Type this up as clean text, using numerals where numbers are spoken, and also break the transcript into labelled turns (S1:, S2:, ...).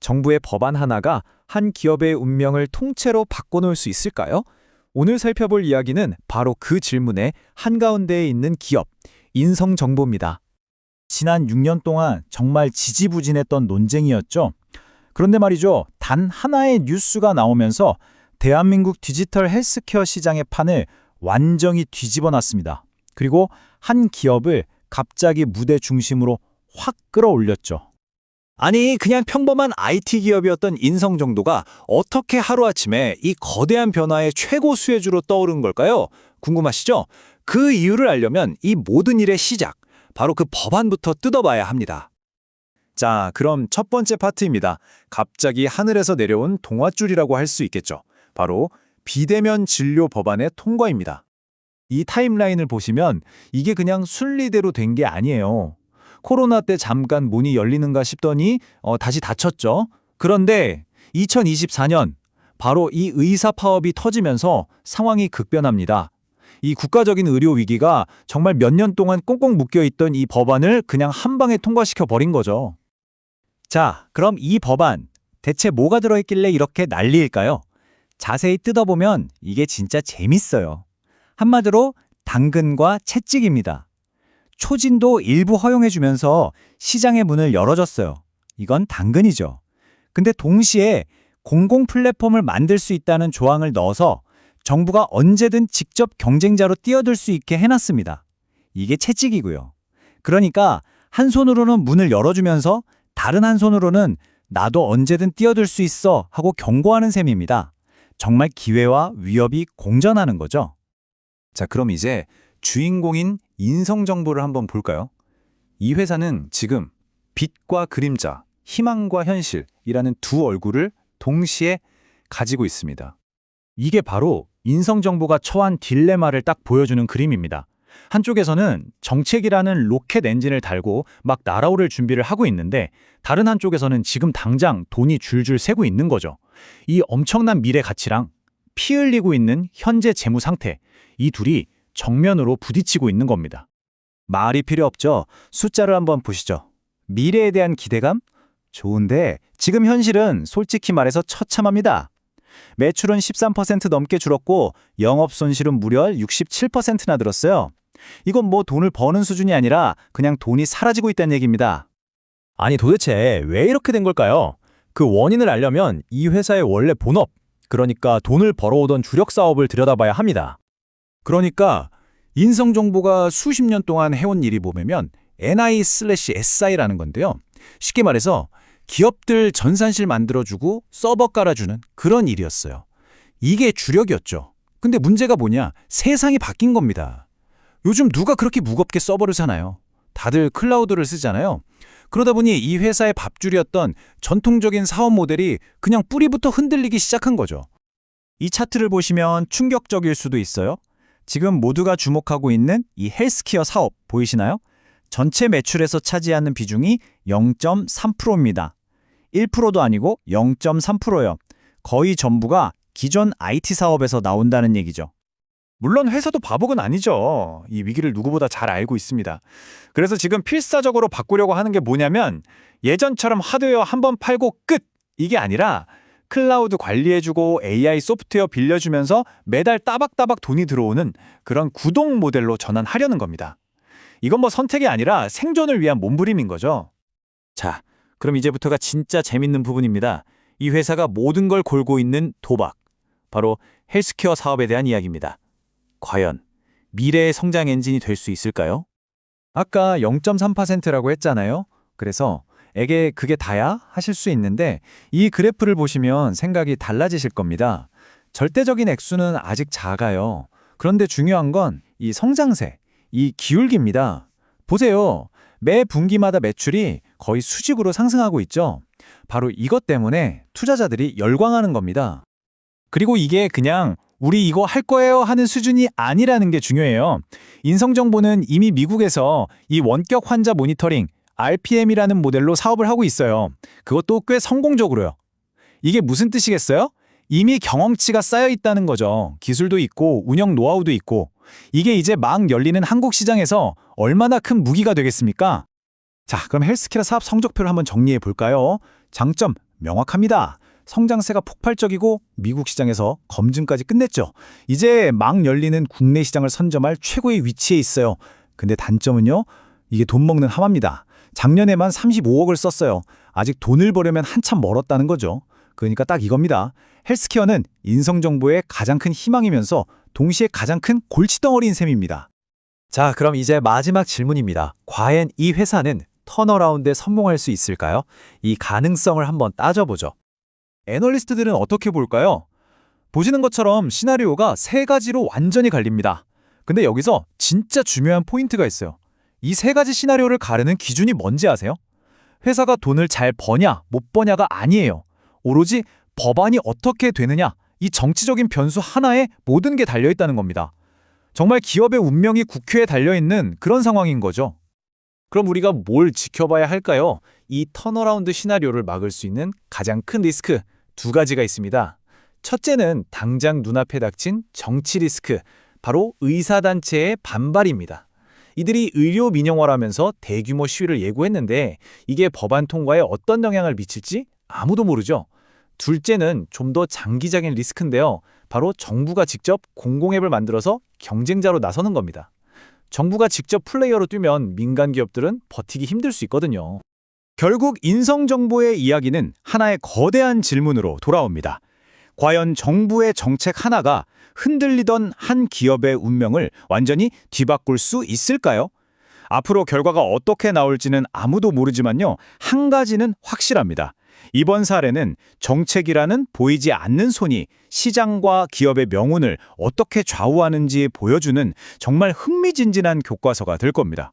S1: 정부의 법안 하나가 한 기업의 운명을 통째로 바꿔놓을 수 있을까요? 오늘 살펴볼 이야기는 바로 그 질문의 한가운데에 있는 기업, 인성정보입니다.
S2: 지난 6년 동안 정말 지지부진했던 논쟁이었죠. 그런데 말이죠. 단 하나의 뉴스가 나오면서 대한민국 디지털 헬스케어 시장의 판을 완전히 뒤집어 놨습니다. 그리고 한 기업을 갑자기 무대 중심으로 확 끌어올렸죠.
S3: 아니, 그냥 평범한 IT 기업이었던 인성정도가 어떻게 하루아침에 이 거대한 변화의 최고 수혜주로 떠오른 걸까요? 궁금하시죠? 그 이유를 알려면 이 모든 일의 시작, 바로 그 법안부터 뜯어봐야 합니다. 자, 그럼 첫 번째 파트입니다. 갑자기 하늘에서 내려온 동화줄이라고 할 수 있겠죠. 바로 비대면 진료 법안의 통과입니다.
S1: 이 타임라인을 보시면 이게 그냥 순리대로 된 게 아니에요. 코로나 때 잠깐 문이 열리는가 싶더니 다시 닫혔죠. 그런데 2024년 바로 이 의사 파업이 터지면서 상황이 급변합니다. 이 국가적인 의료 위기가 정말 몇 년 동안 꽁꽁 묶여있던 이 법안을 그냥 한 방에 통과시켜 버린 거죠.
S2: 자, 그럼 이 법안 대체 뭐가 들어있길래 이렇게 난리일까요? 자세히 뜯어보면 이게 진짜 재밌어요. 한마디로 당근과 채찍입니다. 초진도 일부 허용해주면서 시장의 문을 열어줬어요. 이건 당근이죠. 근데 동시에 공공 플랫폼을 만들 수 있다는 조항을 넣어서 정부가 언제든 직접 경쟁자로 뛰어들 수 있게 해놨습니다. 이게 채찍이고요. 그러니까 한 손으로는 문을 열어주면서 다른 한 손으로는 나도 언제든 뛰어들 수 있어 하고 경고하는 셈입니다. 정말 기회와 위협이 공존하는 거죠.
S3: 자, 그럼 이제 주인공인 인성정보를 한번 볼까요? 이 회사는 지금 빛과 그림자, 희망과 현실이라는 두 얼굴을 동시에 가지고 있습니다.
S1: 이게 바로 인성정보가 처한 딜레마를 딱 보여주는 그림입니다. 한쪽에서는 정책이라는 로켓 엔진을 달고 막 날아오를 준비를 하고 있는데 다른 한쪽에서는 지금 당장 돈이 줄줄 새고 있는 거죠. 이 엄청난 미래 가치랑 피 흘리고 있는 현재 재무 상태, 이 둘이 정면으로 부딪히고 있는 겁니다.
S2: 말이 필요 없죠. 숫자를 한번 보시죠. 미래에 대한 기대감? 좋은데 지금 현실은 솔직히 말해서 처참합니다. 매출은 13% 넘게 줄었고 영업 손실은 무려 67%나 늘었어요. 이건 뭐 돈을 버는 수준이 아니라 그냥 돈이 사라지고 있다는 얘기입니다.
S4: 아니 도대체 왜 이렇게 된 걸까요? 그 원인을 알려면 이 회사의 원래 본업, 그러니까 돈을 벌어오던 주력 사업을 들여다봐야 합니다.
S1: 그러니까 인성정보가 수십 년 동안 해온 일이 보면 NI/SI라는 건데요. 쉽게 말해서 기업들 전산실 만들어주고 서버 깔아주는 그런 일이었어요. 이게 주력이었죠. 근데 문제가 뭐냐? 세상이 바뀐 겁니다. 요즘 누가 그렇게 무겁게 서버를 사나요? 다들 클라우드를 쓰잖아요. 그러다 보니 이 회사의 밥줄이었던 전통적인 사업 모델이 그냥 뿌리부터 흔들리기 시작한 거죠.
S2: 이 차트를 보시면 충격적일 수도 있어요. 지금 모두가 주목하고 있는 이 헬스케어 사업 보이시나요? 전체 매출에서 차지하는 비중이 0.3%입니다. 1%도 아니고 0.3%요. 거의 전부가 기존 IT 사업에서 나온다는 얘기죠.
S3: 물론 회사도 바보는 아니죠. 이 위기를 누구보다 잘 알고 있습니다. 그래서 지금 필사적으로 바꾸려고 하는 게 뭐냐면 예전처럼 하드웨어 한 번 팔고 끝! 이게 아니라 클라우드 관리해주고 AI 소프트웨어 빌려주면서 매달 따박따박 돈이 들어오는 그런 구독 모델로 전환하려는 겁니다. 이건 뭐 선택이 아니라 생존을 위한 몸부림인 거죠.
S2: 자, 그럼 이제부터가 진짜 재밌는 부분입니다. 이 회사가 모든 걸 걸고 있는 도박, 바로 헬스케어 사업에 대한 이야기입니다. 과연 미래의 성장 엔진이 될 수 있을까요?
S1: 아까 0.3%라고 했잖아요. 그래서 에게 그게 다야? 하실 수 있는데 이 그래프를 보시면 생각이 달라지실 겁니다. 절대적인 액수는 아직 작아요. 그런데 중요한 건 이 성장세, 이 기울기입니다. 보세요. 매 분기마다 매출이 거의 수직으로 상승하고 있죠. 바로 이것 때문에 투자자들이 열광하는 겁니다. 그리고 이게 그냥 우리 이거 할 거예요 하는 수준이 아니라는 게 중요해요. 인성정보는 이미 미국에서 이 원격 환자 모니터링, RPM이라는 모델로 사업을 하고 있어요. 그것도 꽤 성공적으로요. 이게 무슨 뜻이겠어요? 이미 경험치가 쌓여 있다는 거죠. 기술도 있고 운영 노하우도 있고. 이게 이제 막 열리는 한국 시장에서 얼마나 큰 무기가 되겠습니까? 자, 그럼 헬스케어 사업 성적표를 한번 정리해 볼까요? 장점 명확합니다. 성장세가 폭발적이고 미국 시장에서 검증까지 끝냈죠. 이제 막 열리는 국내 시장을 선점할 최고의 위치에 있어요. 근데 단점은요, 이게 돈 먹는 하마입니다. 작년에만 35억을 썼어요. 아직 돈을 벌려면 한참 멀었다는 거죠. 그러니까 딱 이겁니다. 헬스케어는 인성정보의 가장 큰 희망이면서 동시에 가장 큰 골치덩어리인 셈입니다.
S2: 자, 그럼 이제 마지막 질문입니다. 과연 이 회사는 턴어라운드에 성공할 수 있을까요? 이 가능성을 한번 따져보죠.
S1: 애널리스트들은 어떻게 볼까요? 보시는 것처럼 시나리오가 세 가지로 완전히 갈립니다. 근데 여기서 진짜 중요한 포인트가 있어요. 이 세 가지 시나리오를 가르는 기준이 뭔지 아세요? 회사가 돈을 잘 버냐, 못 버냐가 아니에요. 오로지 법안이 어떻게 되느냐, 이 정치적인 변수 하나에 모든 게 달려있다는 겁니다. 정말 기업의 운명이 국회에 달려있는 그런 상황인 거죠. 그럼 우리가 뭘 지켜봐야 할까요? 이 턴어라운드 시나리오를 막을 수 있는 가장 큰 리스크 두 가지가 있습니다. 첫째는 당장 눈앞에 닥친 정치 리스크, 바로 의사단체의 반발입니다. 이들이 의료 민영화라면서 대규모 시위를 예고했는데 이게 법안 통과에 어떤 영향을 미칠지 아무도 모르죠. 둘째는 좀 더 장기적인 리스크인데요. 바로 정부가 직접 공공앱을 만들어서 경쟁자로 나서는 겁니다. 정부가 직접 플레이어로 뛰면 민간 기업들은 버티기 힘들 수 있거든요.
S3: 결국 인성정보의 이야기는 하나의 거대한 질문으로 돌아옵니다. 과연 정부의 정책 하나가 흔들리던 한 기업의 운명을 완전히 뒤바꿀 수 있을까요? 앞으로 결과가 어떻게 나올지는 아무도 모르지만요. 한 가지는 확실합니다. 이번 사례는 정책이라는 보이지 않는 손이 시장과 기업의 명운을 어떻게 좌우하는지 보여주는 정말 흥미진진한 교과서가 될 겁니다.